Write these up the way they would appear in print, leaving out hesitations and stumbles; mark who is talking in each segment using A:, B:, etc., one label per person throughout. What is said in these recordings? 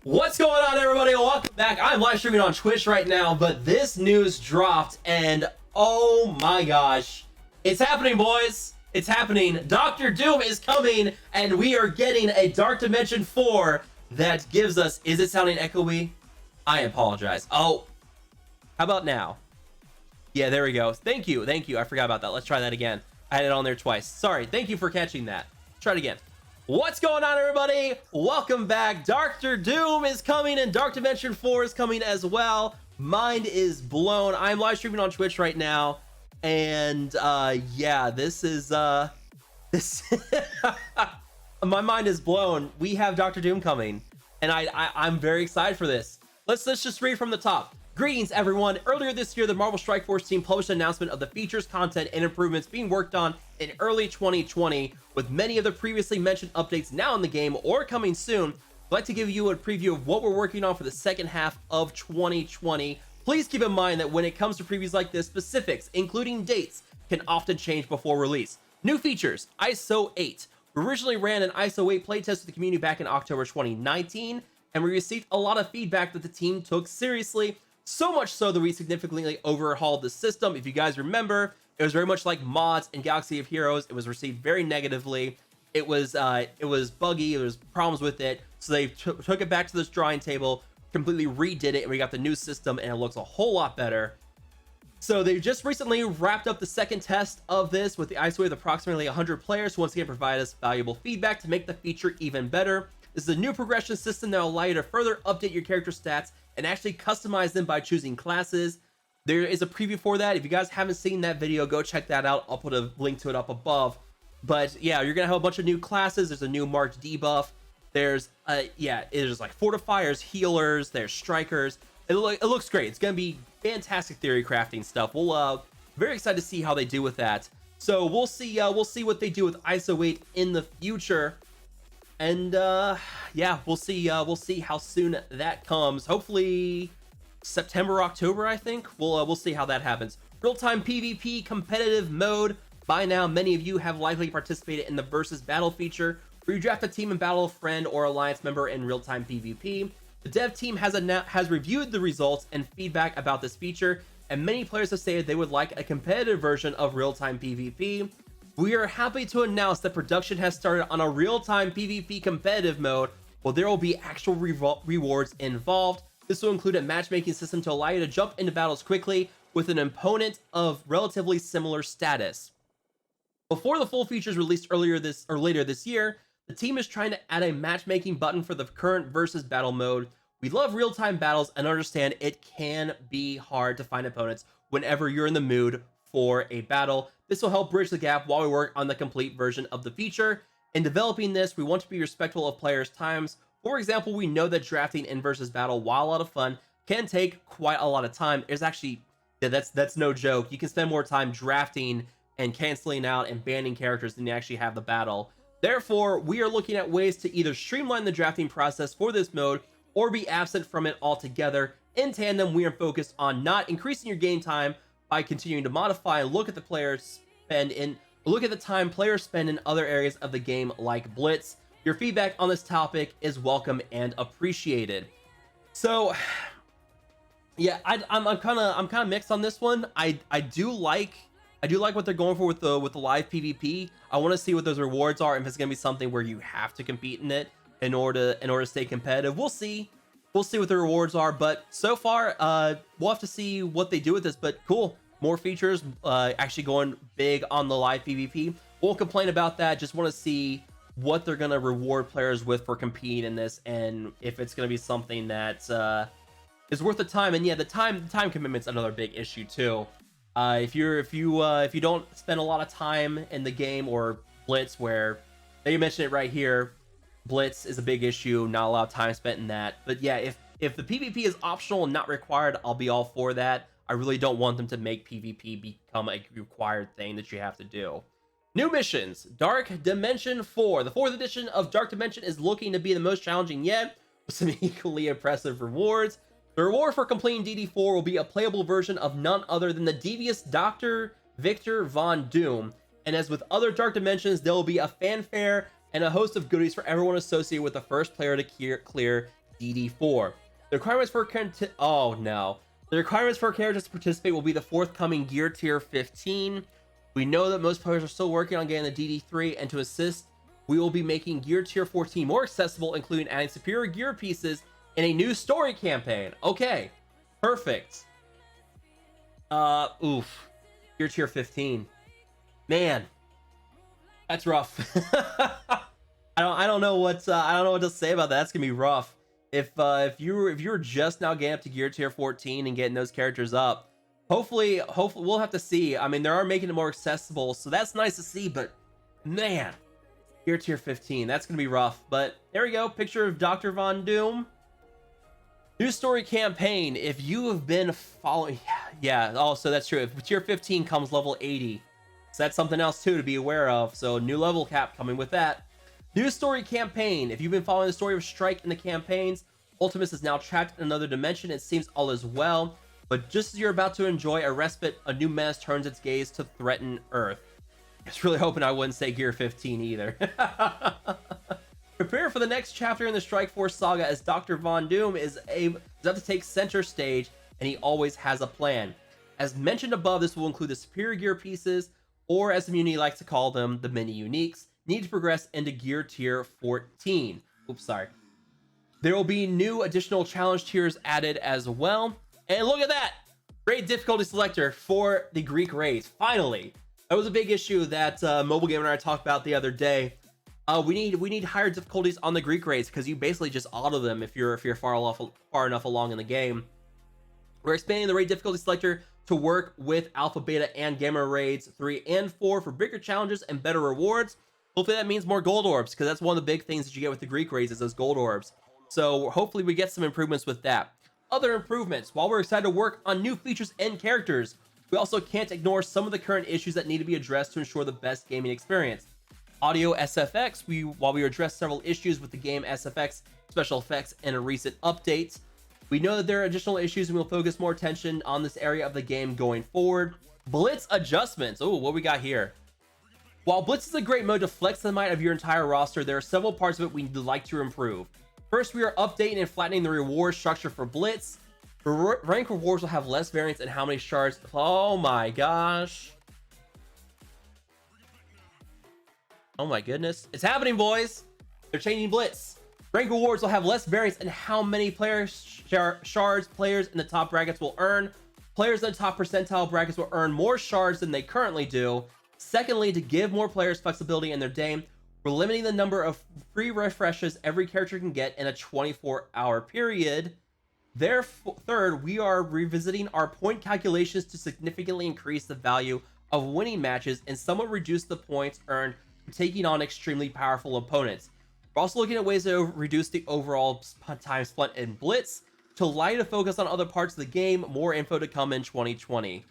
A: What's going on, everybody? Welcome back. I'm live streaming on Twitch right now, but this news dropped and oh my gosh, it's happening, boys. It's happening. Dr. Doom is coming and we are getting a Dark Dimension 4 that gives us, is it sounding echoey? I apologize. Oh, how about now? Yeah, there we go. Thank you. I forgot about that. Let's try that again. I had it on there twice. Sorry. Thank you for catching that. Try it again. What's going on, everybody? Welcome back. Dr. Doom is coming and Dark Dimension 4 is coming as well. Mind is blown. I'm live streaming on Twitch right now. And yeah, this is this my mind is blown. We have Dr. Doom coming and I'm very excited for this. Let's just read from the top. Greetings, everyone. Earlier this year, the Marvel Strike Force team published an announcement of the features, content, and improvements being worked on in early 2020, with many of the previously mentioned updates now in the game or coming soon. I'd like to give you a preview of what we're working on for the second half of 2020. Please keep in mind that when it comes to previews like this, specifics, including dates, can often change before release. New features, ISO 8. We originally ran an ISO 8 playtest with the community back in October 2019, and we received a lot of feedback that the team took seriously. So much so that we significantly overhauled the system. If you guys remember, it was very much like mods in Galaxy of Heroes. It was received very negatively. It was buggy. There was problems with it. So they took it back to this drawing table, completely redid it, and we got the new system, and it looks a whole lot better. So they just recently wrapped up the second test of this with the ISO with approximately 100 players who once again provide us valuable feedback to make the feature even better. This is a new progression system that will allow you to further update your character stats and actually customize them by choosing classes. There is a preview for that. If you guys haven't seen that video, go check that out. I'll put a link to it up above. But yeah, you're gonna have a bunch of new classes. There's a new marked debuff. There's there's like fortifiers, healers, there's strikers. It looks great. It's gonna be fantastic theory crafting stuff. We'll very excited to see how they do with that. So we'll see what they do with ISO 8 in the future. And yeah, we'll see how soon that comes. Hopefully September, October, I think. We'll see how that happens. Real-time PvP competitive mode. By now, many of you have likely participated in the versus battle feature, where you draft a team and battle a friend or alliance member in real-time PvP. The dev team has reviewed the results and feedback about this feature, and many players have stated they would like a competitive version of real-time PvP. We are happy to announce that production has started on a real-time PvP competitive mode, where there will be actual rewards involved. This will include a matchmaking system to allow you to jump into battles quickly with an opponent of relatively similar status. Before the full features released later this year, the team is trying to add a matchmaking button for the current versus battle mode. We love real-time battles and understand it can be hard to find opponents whenever you're in the mood for a battle. This will help bridge the gap while we work on the complete version of the feature. In developing this, we want to be respectful of players' times. For example, we know that drafting in versus battle, while a lot of fun, can take quite a lot of time. There's actually, that's no joke. You can spend more time drafting and canceling out and banning characters than you actually have the battle. Therefore, we are looking at ways to either streamline the drafting process for this mode or be absent from it altogether. In tandem, we are focused on not increasing your game time by continuing to modify and look at the time players spend in other areas of the game like Blitz. Your feedback on this topic is welcome and appreciated. So yeah, I'm kind of mixed on this one. I do like what they're going for with the live PvP. I want to see what those rewards are, if it's gonna be something where you have to compete in it in order to stay competitive. We'll see what the rewards are, but so far we'll have to see what they do with this. But cool, more features, actually going big on the live PvP. Won't complain about that. Just want to see what they're gonna reward players with for competing in this, and if it's gonna be something that is worth the time. And yeah, the time commitment's another big issue too. If you don't spend a lot of time in the game, or Blitz, where they mention it right here, Blitz is a big issue, not a lot of time spent in that. But yeah, if the PvP is optional and not required, I'll be all for that. I really don't want them to make PvP become a required thing that you have to do. New missions. Dark Dimension 4. The 4th edition of Dark Dimension is looking to be the most challenging yet, with some equally impressive rewards. The reward for completing DD4 will be a playable version of none other than the devious Dr. Victor Von Doom. And as with other Dark Dimensions, there will be a fanfare and a host of goodies for everyone associated with the first player to clear DD4. The requirements for the requirements for characters to participate will be the forthcoming Gear Tier 15. We know that most players are still working on getting the DD3, and to assist, we will be making Gear Tier 14 more accessible, including adding superior gear pieces in a new story campaign. Okay, perfect. Oof. Gear Tier 15. Man, that's rough. I don't know what to say about that. That's gonna be rough. If you're just now getting up to Gear Tier 14 and getting those characters up, hopefully we'll have to see. I mean, they are making it more accessible, so that's nice to see. But man, Gear Tier 15, that's gonna be rough. But there we go. Picture of Dr. Von Doom. New story campaign. If you have been following, yeah. Oh, so that's true. If Tier 15 comes level 80, so that's something else too to be aware of. So new level cap coming with that. New story campaign. If you've been following the story of Strike in the campaigns, Ultimus is now trapped in another dimension. It seems all is well, but just as you're about to enjoy a respite, a new menace turns its gaze to threaten Earth. I was really hoping I wouldn't say Gear 15 either. Prepare for the next chapter in the Strike Force saga, as Dr. Von Doom is about to take center stage, and he always has a plan. As mentioned above, this will include the superior gear pieces, or as the community likes to call them, the mini uniques, need to progress into Gear Tier 14. Oops, sorry. There will be new additional challenge tiers added as well. And look at that! Great difficulty selector for the Greek raids. Finally! That was a big issue that Mobile Gamer and I talked about the other day. We need higher difficulties on the Greek raids, because you basically just auto them if you're far enough along in the game. We're expanding the raid difficulty selector to work with Alpha, Beta, and Gamma raids 3 and 4 for bigger challenges and better rewards. Hopefully that means more gold orbs, because that's one of the big things that you get with the Greek raids is those gold orbs. So hopefully we get some improvements with that. Other improvements. While we're excited to work on new features and characters, we also can't ignore some of the current issues that need to be addressed to ensure the best gaming experience. Audio SFX. While we addressed several issues with the game SFX special effects in a recent update, we know that there are additional issues, and we'll focus more attention on this area of the game going forward. Blitz adjustments. Oh, what we got here? While Blitz is a great mode to flex the might of your entire roster, there are several parts of it we'd like to improve. First, we are updating and flattening the reward structure for Blitz. Rank rewards will have less variance in how many shards. Oh my gosh. Oh my goodness. It's happening, boys. They're changing Blitz. Rank rewards will have less variance in how many shards players in the top brackets will earn. Players in the top percentile brackets will earn more shards than they currently do. Secondly, to give more players flexibility in their day, we're limiting the number of free refreshes every character can get in a 24-hour period. Third, we are revisiting our point calculations to significantly increase the value of winning matches and somewhat reduce the points earned from taking on extremely powerful opponents. We're also looking at ways to reduce the overall time spent in Blitz to allow you to focus on other parts of the game. More info to come in 2020.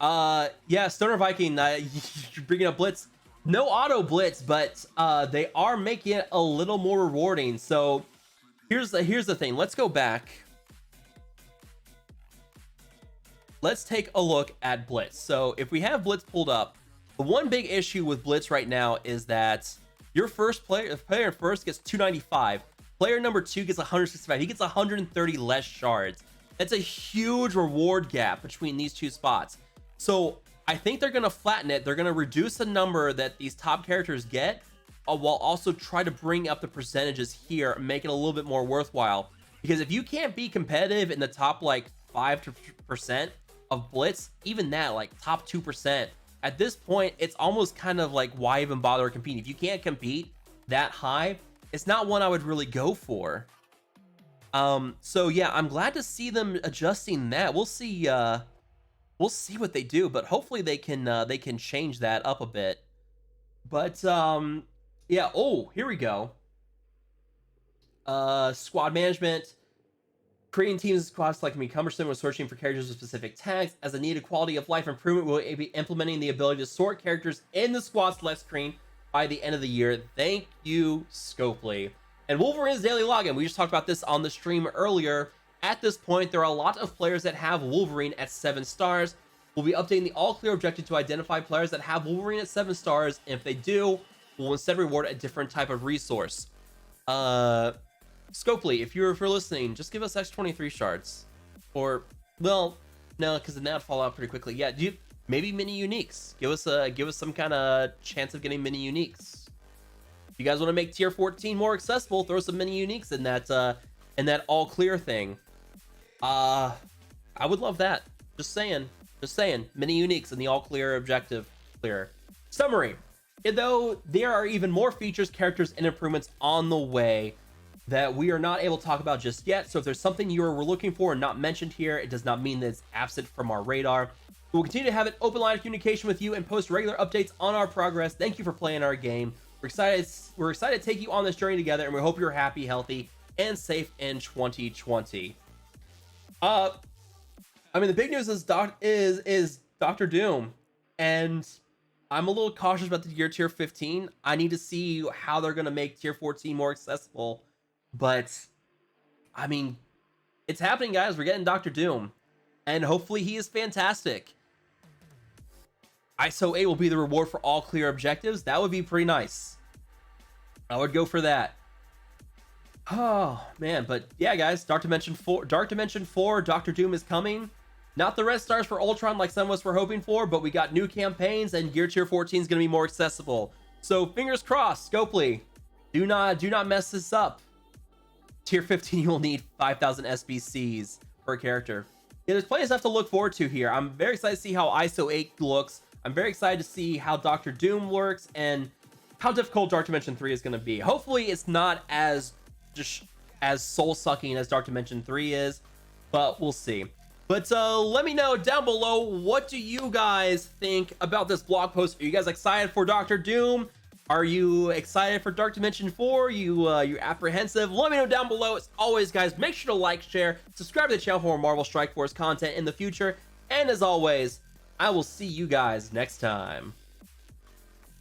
A: Yeah, Stoner Viking, you're bringing up Blitz. No auto Blitz, but they are making it a little more rewarding. So here's the thing. Let's go back. Let's take a look at Blitz. So if we have Blitz pulled up, the one big issue with Blitz right now is that your player first gets 295. Player number 2 gets 165. He gets 130 less shards. That's a huge reward gap between these two spots. So I think they're going to flatten it. They're going to reduce the number that these top characters get, while also try to bring up the percentages here and make it a little bit more worthwhile. Because if you can't be competitive in the top like 5% of Blitz, even that, like top 2%, at this point, it's almost kind of like, why even bother competing? If you can't compete that high, it's not one I would really go for. So yeah, I'm glad to see them adjusting that. We'll see what they do, but hopefully they can change that up a bit. But yeah, oh, here we go. Squad management. Creating teams and squads can be cumbersome when searching for characters with specific tags. As a needed quality of life improvement, we'll be implementing the ability to sort characters in the squad select screen by the end of the year. Thank you, Scopely. And Wolverine's daily login. We just talked about this on the stream earlier. At this point, there are a lot of players that have Wolverine at 7 stars. We'll be updating the all clear objective to identify players that have Wolverine at 7 stars. And if they do, we'll instead reward a different type of resource. Scopely, if you're listening, just give us X23 shards. Or, well, no, because then that'd fall out pretty quickly. Yeah, maybe mini uniques. Give us some kind of chance of getting mini uniques. If you guys want to make tier 14 more accessible, throw some mini uniques in that all clear thing. I would love that. Just saying, mini uniques in the all clear objective clear. Summary: though there are even more features, characters, and improvements on the way that we are not able to talk about just yet. So if there's something you were looking for and not mentioned here, it does not mean that it's absent from our radar. We'll continue to have an open line of communication with you and post regular updates on our progress. Thank you for playing our game. We're excited to take you on this journey together, and we hope you're happy, healthy, and safe in 2020. I mean, the big news is Dr. Doom, and I'm a little cautious about the tier 15. I need to see how they're gonna make tier 14 more accessible. But, I mean, it's happening, guys. We're getting Dr. Doom. And hopefully he is fantastic. ISO 8 will be the reward for all clear objectives. That would be pretty nice. I would go for that. Oh, man. But, yeah, guys. Dark Dimension 4, Dr. Doom is coming. Not the red stars for Ultron like some of us were hoping for, but we got new campaigns, and Gear Tier 14 is going to be more accessible. So, fingers crossed, Scopely. Do not mess this up. Tier 15, you will need 5,000 SBCs per character. Yeah, there's plenty of stuff to look forward to here. I'm very excited to see how ISO 8 looks. I'm very excited to see how Dr. Doom works and how difficult Dark Dimension 3 is going to be. Hopefully, it's not as soul-sucking as Dark Dimension 3 is, but we'll see. But let me know down below, what do you guys think about this blog post? Are you guys excited for Dr. Doom? Are you excited for Dark Dimension 4? You're apprehensive? Let me know down below. As always, guys, make sure to like, share, subscribe to the channel for more Marvel Strike Force content in the future. And as always, I will see you guys next time.